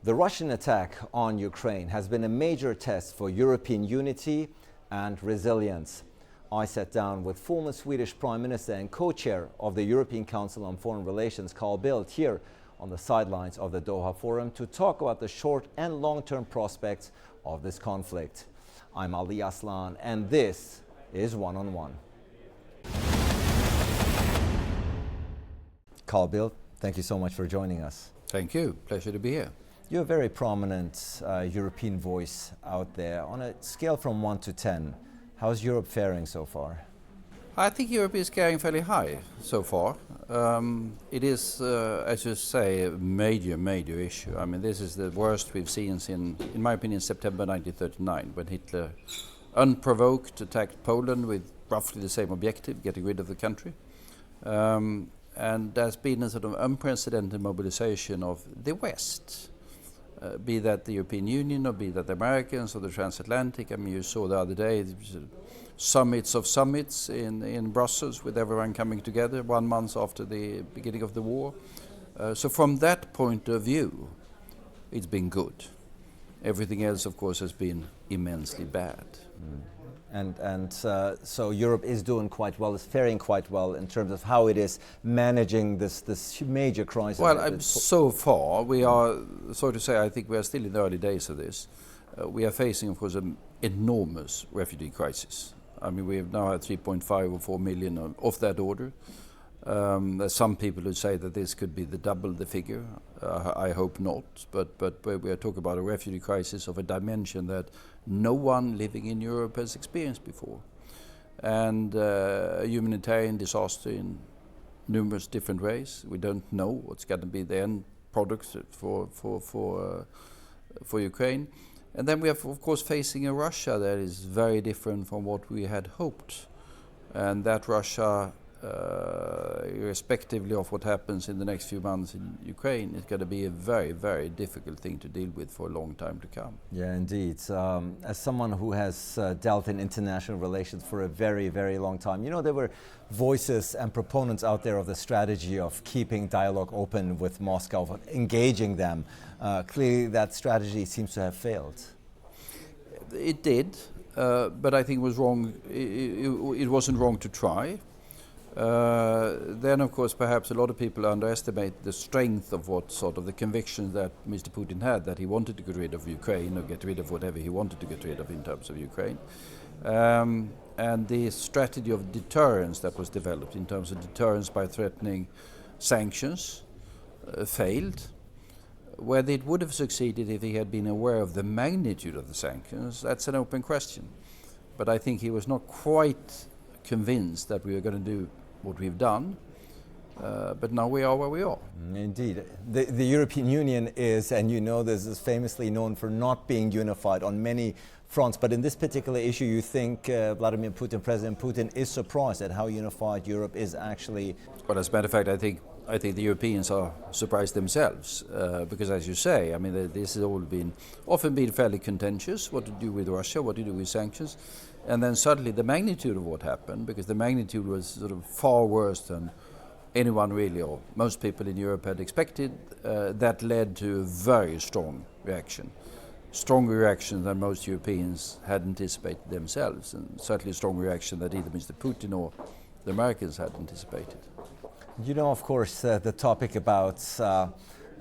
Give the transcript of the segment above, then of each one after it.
The Russian attack on Ukraine has been a major test for European unity and resilience. I sat down with former Swedish Prime Minister and co-chair of the European Council on Foreign Relations, Bildt, here on the sidelines of the Doha Forum to talk about the short and long-term prospects of this conflict. I'm Ali Aslan, and this is One on One. Bildt, thank you so much for joining us. Thank you. Pleasure to be here. You're a very prominent European voice out there. On a scale from 1 to 10, how's Europe faring so far? I think Europe is carrying fairly high so far. It is, as you say, a major issue. I mean, this is the worst we've seen since, in my opinion, September 1939, when Hitler, unprovoked, attacked Poland with roughly the same objective, getting rid of the country. And there's been a sort of unprecedented mobilization of the West. Be that the European Union, or be that the Americans, or the transatlantic. I mean, you saw the other day summits of summits in Brussels, with everyone coming together 1 month after the beginning of the war. So from that point of view, it's been good. Everything else, of course, has been immensely bad. So Europe is doing quite well, is faring quite well in terms of how it is managing this major crisis. Well, so far we are, so to say, I think we are still in the early days of this. We are facing, of course, an enormous refugee crisis. I mean, we have now had 3.5 or 4 million of that order. There's some people who say that this could be double the figure. I hope not, but we are talking about a refugee crisis of a dimension that no one living in Europe has experienced before, and a humanitarian disaster in numerous different ways. We don't know what's going to be the end product for Ukraine, and then we are, of course, facing a Russia that is very different from what we had hoped, and that Russia, irrespectively of what happens in the next few months in Ukraine, is going to be a very difficult thing to deal with for a long time to come. Yeah, indeed. As someone who has dealt in international relations for a very long time, you know, there were voices and proponents out there of the strategy of keeping dialogue open with Moscow, of engaging them. Clearly that strategy seems to have failed. It did, but I think it was wrong. It wasn't wrong to try. Then, of course, perhaps a lot of people underestimate the strength of what sort of the conviction that Mr. Putin had, that he wanted to get rid of Ukraine, or get rid of whatever he wanted to get rid of in terms of Ukraine. And the strategy of deterrence that was developed in terms of deterrence by threatening sanctions failed. Whether it would have succeeded if he had been aware of the magnitude of the sanctions, that's an open question. But I think he was not quite convinced that we were going to do what we've done, but now we are where we are. Indeed. The European Union is, and you know this, is famously known for not being unified on many fronts, but in this particular issue you think Vladimir Putin, President Putin, is surprised at how unified Europe is actually? Well, as a matter of fact, I think the Europeans are surprised themselves, because, as you say, I mean, this has all often been fairly contentious, what to do with Russia, what to do with sanctions. And then suddenly the magnitude of what happened, because the magnitude was sort of far worse than anyone really, or most people in Europe had expected, that led to a very strong reaction. Stronger reaction than most Europeans had anticipated themselves, and certainly a strong reaction that either Mr. Putin or the Americans had anticipated. You know, of course, the topic about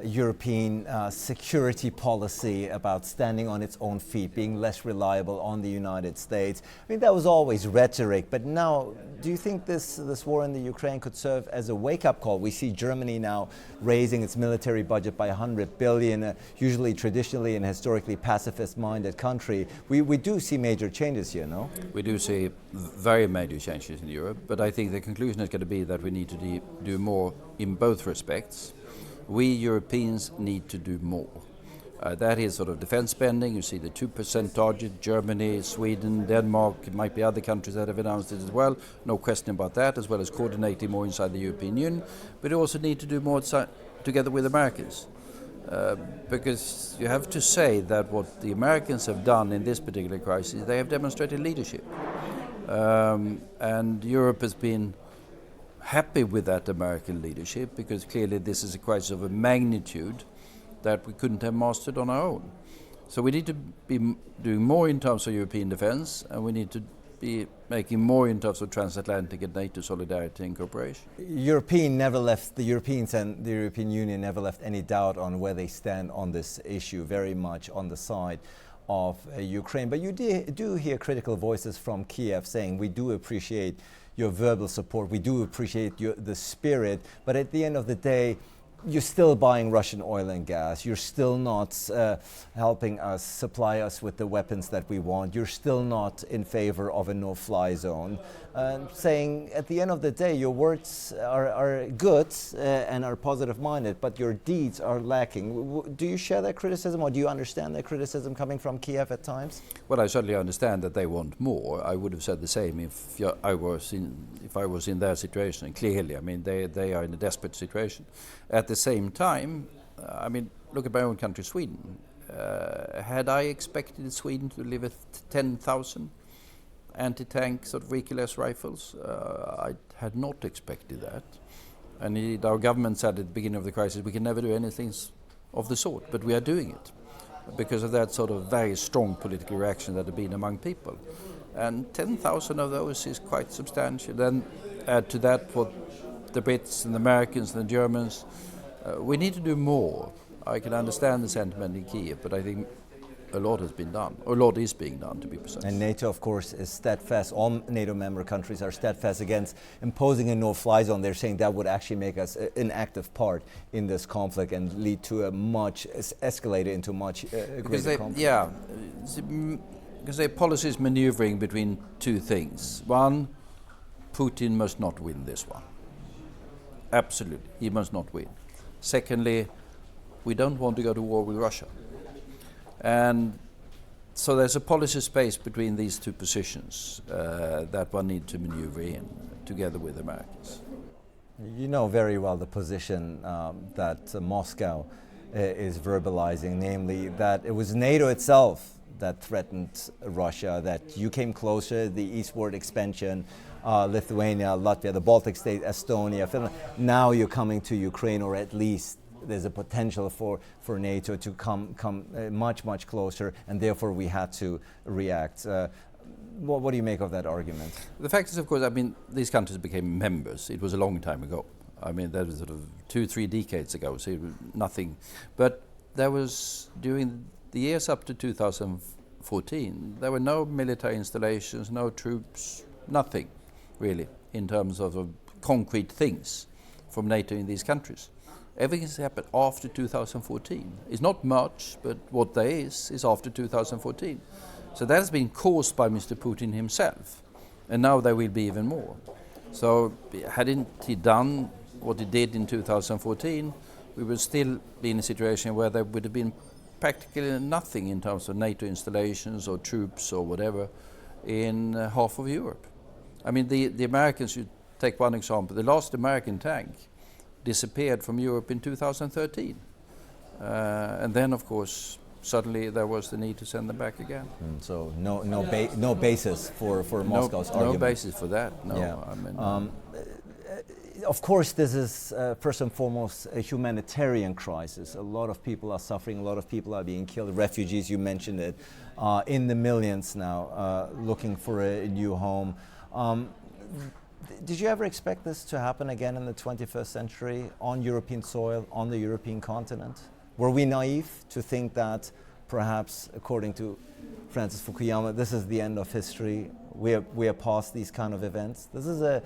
European security policy, about standing on its own feet, being less reliable on the United States. I mean, that was always rhetoric, but now, do you think this war in the Ukraine could serve as a wake-up call? We see Germany now raising its military budget by 100 billion, usually traditionally and historically pacifist-minded country. We do see major changes here, no? We do see very major changes in Europe, but I think the conclusion is going to be that we need to do more in both respects. We Europeans need to do more. That is sort of defense spending. You see the 2% target, Germany, Sweden, Denmark, it might be other countries that have announced it as well. No question about that, as well as coordinating more inside the European Union. But you also need to do more together with Americans. Because you have to say that what the Americans have done in this particular crisis, they have demonstrated leadership. And Europe has been happy with that American leadership, because clearly this is a crisis of a magnitude that we couldn't have mastered on our own. So we need to be doing more in terms of European defence, and we need to be making more in terms of transatlantic and NATO solidarity and cooperation. The Europeans and the European Union never left any doubt on where they stand on this issue, very much on the side of Ukraine. But you do hear critical voices from Kiev saying, we do appreciate your verbal support, we do appreciate the spirit, but at the end of the day, you're still buying Russian oil and gas. You're still not helping us, supply us with the weapons that we want. You're still not in favor of a no-fly zone. Saying at the end of the day, your words are good and are positive-minded, but your deeds are lacking. Do you share that criticism, or do you understand that criticism coming from Kiev at times? Well, I certainly understand that they want more. I would have said the same if I was in their situation. Clearly, I mean, they are in a desperate situation. At the same time, I mean, look at my own country, Sweden. Had I expected Sweden to live at 10,000 anti-tank sort of Ricoh rifles? I had not expected that. And indeed, our government said at the beginning of the crisis, we can never do anything of the sort, but we are doing it because of that sort of very strong political reaction that had been among people. And 10,000 of those is quite substantial. Then add to that what the Brits and the Americans and the Germans, we need to do more. I can understand the sentiment in Kiev, but I think a lot has been done, or a lot is being done, to be precise. And NATO, of course, is steadfast. All NATO member countries are steadfast against imposing a no-fly zone. They're saying that would actually make us an active part in this conflict and lead to a much escalated into much greater conflict. Yeah, because their policy is maneuvering between two things. One, Putin must not win this one. Absolutely, he must not win. Secondly, we don't want to go to war with Russia. And so there's a policy space between these two positions that one needs to maneuver in together with the Americans. You know very well the position that Moscow is verbalizing, namely that it was NATO itself that threatened Russia, that you came closer, the eastward expansion, Lithuania, Latvia, the Baltic states, Estonia, Finland. Now you're coming to Ukraine, or at least there's a potential for NATO to come much closer, and therefore we had to react. What do you make of that argument? The fact is, of course, I mean, these countries became members. It was a long time ago. I mean, that was sort of 2-3 decades ago, so it was nothing. But there was, during the years up to 2014, there were no military installations, no troops, nothing really in terms of concrete things from NATO in these countries. Everything has happened after 2014. It's not much, but what there is after 2014. So that has been caused by Mr. Putin himself, and now there will be even more. So hadn't he done what he did in 2014, we would still be in a situation where there would have been practically nothing in terms of NATO installations or troops or whatever in half of Europe. I mean, the Americans, you take one example, the last American tank disappeared from Europe in 2013. And then, of course, suddenly there was the need to send them back again. So no basis for Moscow's argument. No basis for that, no. Yeah. I mean, of course, this is first and foremost a humanitarian crisis. A lot of people are suffering, a lot of people are being killed. Refugees, you mentioned it, in the millions now, looking for a new home. Did you ever expect this to happen again in the 21st century on European soil, on the European continent? Were we naive to think that perhaps, according to Francis Fukuyama, this is the end of history, we are past these kind of events? This is a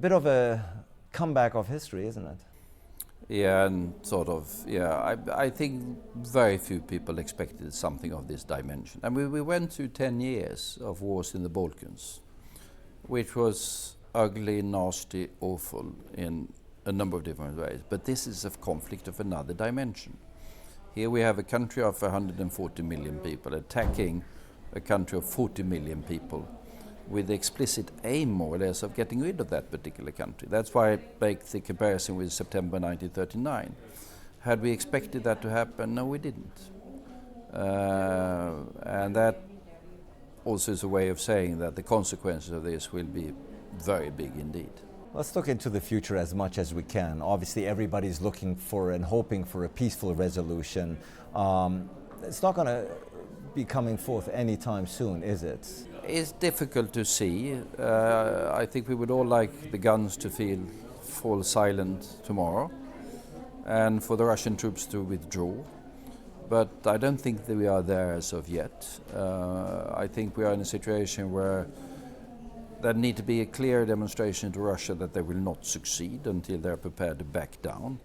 bit of a comeback of history, isn't it? Yeah, and sort of, yeah. I think very few people expected something of this dimension. I mean, we went through 10 years of wars in the Balkans, which was ugly, nasty, awful in a number of different ways. But this is a conflict of another dimension. Here we have a country of 140 million people attacking a country of 40 million people with the explicit aim, more or less, of getting rid of that particular country. That's why I make the comparison with September 1939. Had we expected that to happen? No, we didn't. And that also is a way of saying that the consequences of this will be very big indeed. Let's look into the future as much as we can. Obviously, everybody's looking for and hoping for a peaceful resolution. It's not going to be coming forth anytime soon, is it? It's difficult to see. I think we would all like the guns to fall silent tomorrow and for the Russian troops to withdraw. But I don't think that we are there as of yet. I think we are in a situation where there need to be a clear demonstration to Russia that they will not succeed until they're prepared to back down.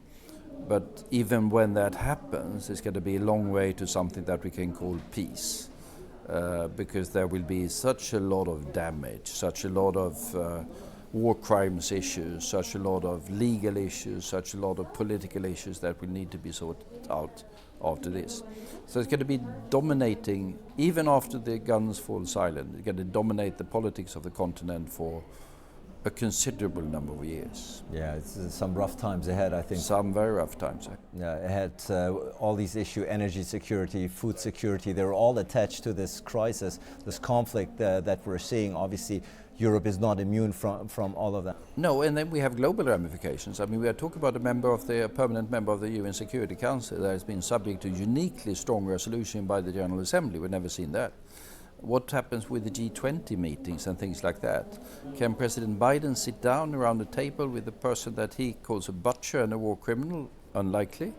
But even when that happens, it's going to be a long way to something that we can call peace. Because there will be such a lot of damage, such a lot of war crimes issues, such a lot of legal issues, such a lot of political issues that will need to be sorted out after this. So it's going to be dominating, even after the guns fall silent, it's going to dominate the politics of the continent for a considerable number of years. Yeah, it's some rough times ahead, I think. Some very rough times ahead. Yeah, ahead. All these issues, energy security, food security, they're all attached to this crisis, this conflict that we're seeing. Obviously, Europe is not immune from all of that. No, and then we have global ramifications. I mean, we are talking about a permanent member of the UN Security Council that has been subject to uniquely strong resolution by the General Assembly. We've never seen that. What happens with the G20 meetings and things like that? Can President Biden sit down around the table with a person that he calls a butcher and a war criminal? Unlikely.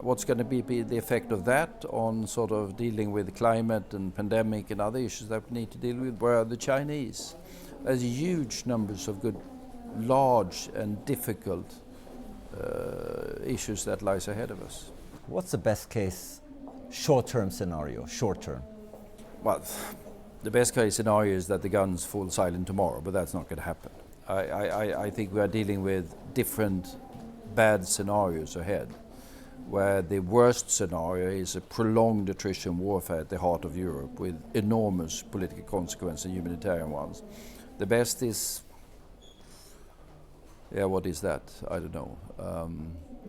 What's going to be the effect of that on sort of dealing with climate and pandemic and other issues that we need to deal with? Where are the Chinese? There's huge numbers of good, large and difficult issues that lies ahead of us. What's the best case short-term scenario, short-term? Well, the best case scenario is that the guns fall silent tomorrow, but that's not going to happen. I think we are dealing with different bad scenarios ahead, where the worst scenario is a prolonged attrition warfare at the heart of Europe with enormous political consequences and humanitarian ones. The best is, what is that? I don't know.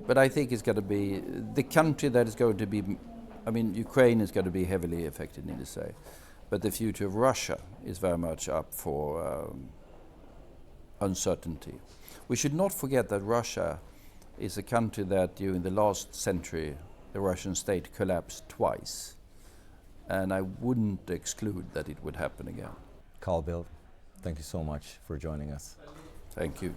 But I think it's going to be the country that is going to be, Ukraine is going to be heavily affected, needless to say. But the future of Russia is very much up for uncertainty. We should not forget that Russia is a country that during the last century, the Russian state collapsed twice. And I wouldn't exclude that it would happen again. Bildt, thank you so much for joining us. Thank you.